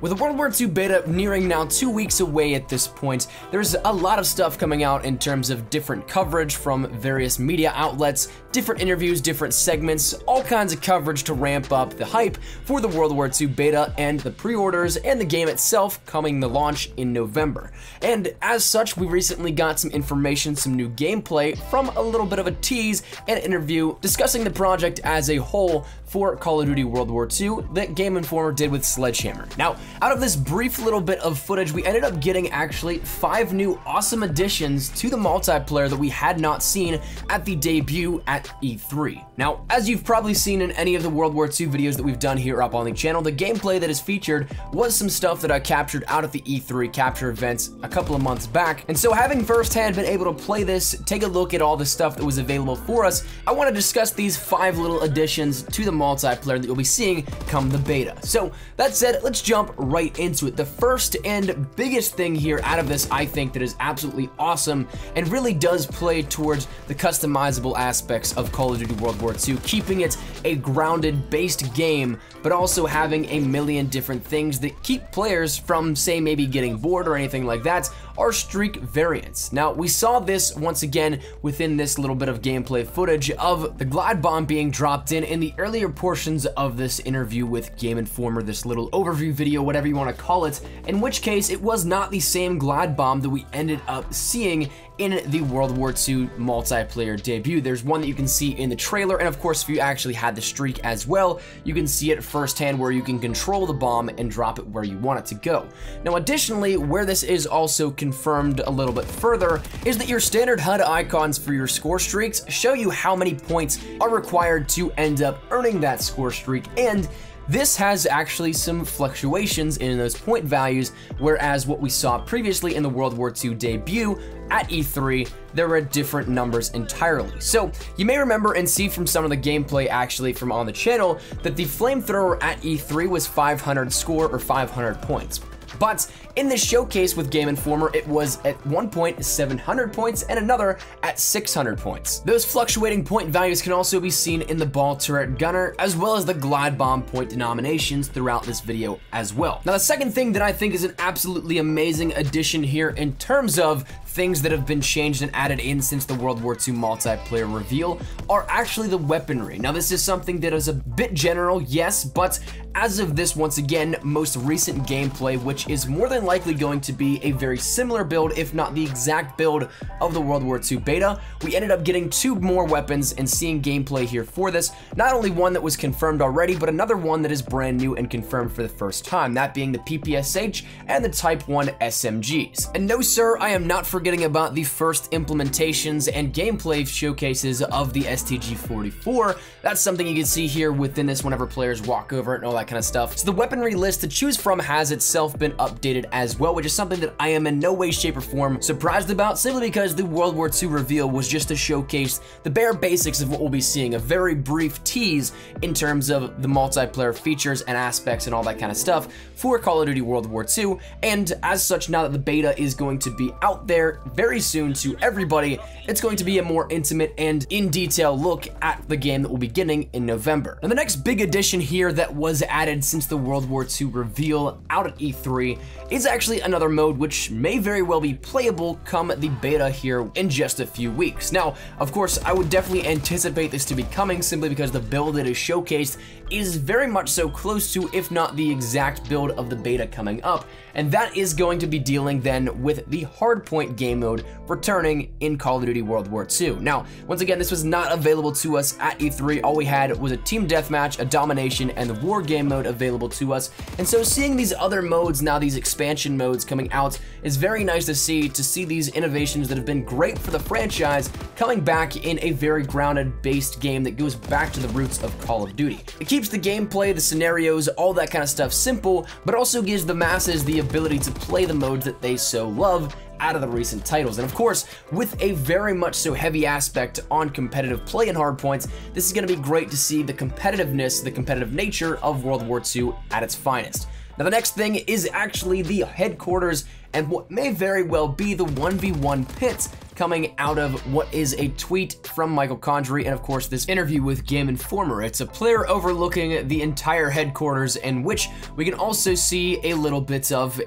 With the World War II beta nearing now 2 weeks away at this point, there's a lot of stuff coming out in terms of different coverage from various media outlets, different interviews, different segments, all kinds of coverage to ramp up the hype for the World War II beta and the pre-orders and the game itself coming to launch in November. And as such, we recently got some information, some new gameplay from a little bit of a tease and interview discussing the project as a whole for Call of Duty World War II that Game Informer did with Sledgehammer. Now, out of this brief little bit of footage, we ended up getting actually 5 new awesome additions to the multiplayer that we had not seen at the debut at E3. Now, as you've probably seen in any of the World War II videos that we've done here up on the channel, the gameplay that is featured was some stuff that I captured out at the E3 capture events a couple of months back. And so having firsthand been able to play this, take a look at all the stuff that was available for us, I want to discuss these 5 little additions to the multiplayer that you'll be seeing come the beta. So that said, let's jump right into it. The first and biggest thing here out of this, I think, that is absolutely awesome and really does play towards the customizable aspects of Call of Duty World War II, keeping it a grounded based game, but also having a million different things that keep players from, say, maybe getting bored or anything like that, are streak variants. Now, we saw this once again within this little bit of gameplay footage of the glide bomb being dropped in the earlier portions of this interview with Game Informer, this little overview video, whatever you want to call it, in which case it was not the same glide bomb that we ended up seeing in the World War II multiplayer debut. There's one that you can see in the trailer, and of course, if you actually had the streak as well, you can see it firsthand where you can control the bomb and drop it where you want it to go. Now, additionally, where this is also confirmed a little bit further is that your standard HUD icons for your score streaks show you how many points are required to end up earning that score streak, and this has actually some fluctuations in those point values, whereas what we saw previously in the World War II debut at E3, there were different numbers entirely. So you may remember and see from some of the gameplay actually from on the channel that the flamethrower at E3 was 500 score or 500 points. But in this showcase with Game Informer, it was at one point 700 points and another at 600 points. Those fluctuating point values can also be seen in the ball turret gunner, as well as the glide bomb point denominations throughout this video as well. Now, the second thing that I think is an absolutely amazing addition here in terms of things that have been changed and added in since the World War II multiplayer reveal are actually the weaponry. Now, this is something that is a bit general, yes, but as of this, once again, most recent gameplay, which is more than likely going to be a very similar build, if not the exact build of the World War II beta, we ended up getting 2 more weapons and seeing gameplay here for this. Not only one that was confirmed already, but another one that is brand new and confirmed for the first time, that being the PPSH and the Type 1 SMGs. And no, sir, I am not forgetting about the first implementations and gameplay showcases of the STG-44. That's something you can see here within this whenever players walk over it and all that kind of stuff. So the weaponry list to choose from has itself been updated as well, which is something that I am in no way, shape, or form surprised about, simply because the World War II reveal was just to showcase the bare basics of what we'll be seeing, a very brief tease in terms of the multiplayer features and aspects and all that kind of stuff for Call of Duty World War II, and as such, now that the beta is going to be out there very soon to everybody, it's going to be a more intimate and in-detail look at the game that we'll be getting in November. Now, the next big addition here that was added since the World War II reveal out at E3 is actually another mode which may very well be playable come the beta here in just a few weeks. Now, of course, I would definitely anticipate this to be coming simply because the build that is showcased is very much so close to, if not the exact build of the beta coming up, and that is going to be dealing then with the hardpoint game mode returning in Call of Duty World War II. Now, once again, this was not available to us at E3. All we had was a team deathmatch, a domination, and the war game mode available to us, and so seeing these other modes now, these expansion modes coming out, is very nice to see these innovations that have been great for the franchise coming back in a very grounded based game that goes back to the roots of Call of Duty. It keeps the gameplay, the scenarios, all that kind of stuff simple, but also gives the masses the ability to play the modes that they so love out of the recent titles. And of course, with a very much so heavy aspect on competitive play and hardpoints, this is going to be great to see the competitiveness, the competitive nature of World War II at its finest. Now, the next thing is actually the headquarters and what may very well be the 1v1 pits coming out of what is a tweet from Michael Condrey and of course this interview with Game Informer. It's a player overlooking the entire headquarters, in which we can also see a little bit of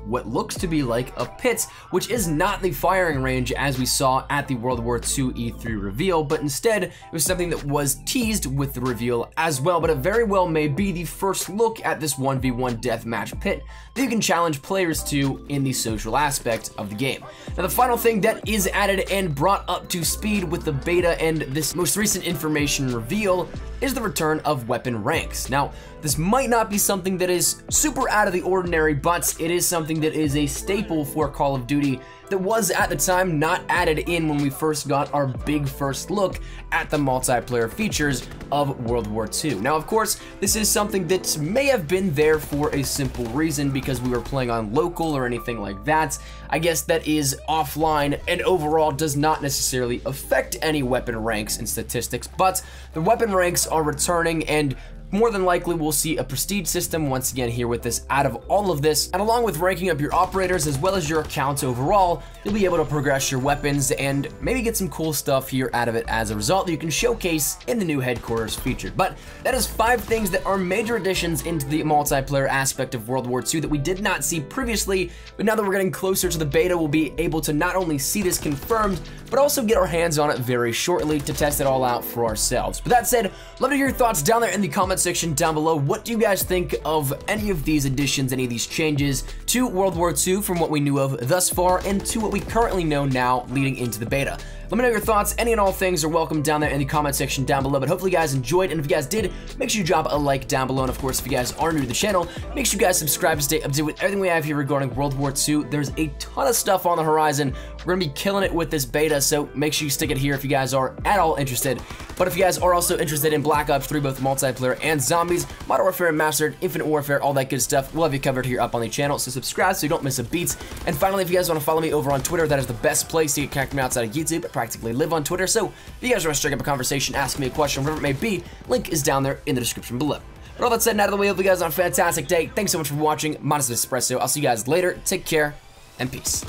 what looks to be like a pit, which is not the firing range as we saw at the World War II E3 reveal, but instead it was something that was teased with the reveal as well. But it very well may be the first look at this 1v1 deathmatch pit that you can challenge players to in the social aspect of the game. Now, the final thing that is added and brought up to speed with the beta and this most recent information reveal is the return of weapon ranks. Now, this might not be something that is super out of the ordinary, but it is something that is a staple for Call of Duty that was at the time not added in when we first got our big first look at the multiplayer features of World War II. Now, of course, this is something that may have been there for a simple reason, because we were playing on local or anything like that. I guess that is offline and overall does not necessarily affect any weapon ranks and statistics, but the weapon ranks are returning, and more than likely we'll see a prestige system once again here with this out of all of this, and along with ranking up your operators as well as your accounts overall, you'll be able to progress your weapons and maybe get some cool stuff here out of it as a result that you can showcase in the new headquarters feature. But that is 5 things that are major additions into the multiplayer aspect of World War II that we did not see previously, but now that we're getting closer to the beta, we'll be able to not only see this confirmed, but also get our hands on it very shortly to test it all out for ourselves. With that said, love to hear your thoughts down there in the comment section down below. What do you guys think of any of these additions, any of these changes to World War II from what we knew of thus far and to what we currently know now leading into the beta? Let me know your thoughts. Any and all things are welcome down there in the comment section down below, but hopefully you guys enjoyed, and if you guys did, make sure you drop a like down below, and of course, if you guys are new to the channel, make sure you guys subscribe to stay up to date with everything we have here regarding World War II. There's a ton of stuff on the horizon. We're gonna be killing it with this beta, so make sure you stick it here if you guys are at all interested. But if you guys are also interested in Black Ops 3, both multiplayer and zombies, Modern Warfare Mastered, Infinite Warfare, all that good stuff, we'll have you covered here up on the channel, so subscribe so you don't miss a beat. And finally, if you guys want to follow me over on Twitter, that is the best place to get connected with me outside of YouTube. I practically live on Twitter, so if you guys want to strike up a conversation, ask me a question, whatever it may be, link is down there in the description below. But all that said and out of the way, hope you guys have a fantastic day. Thanks so much for watching. Modest Espresso. I'll see you guys later. Take care and peace.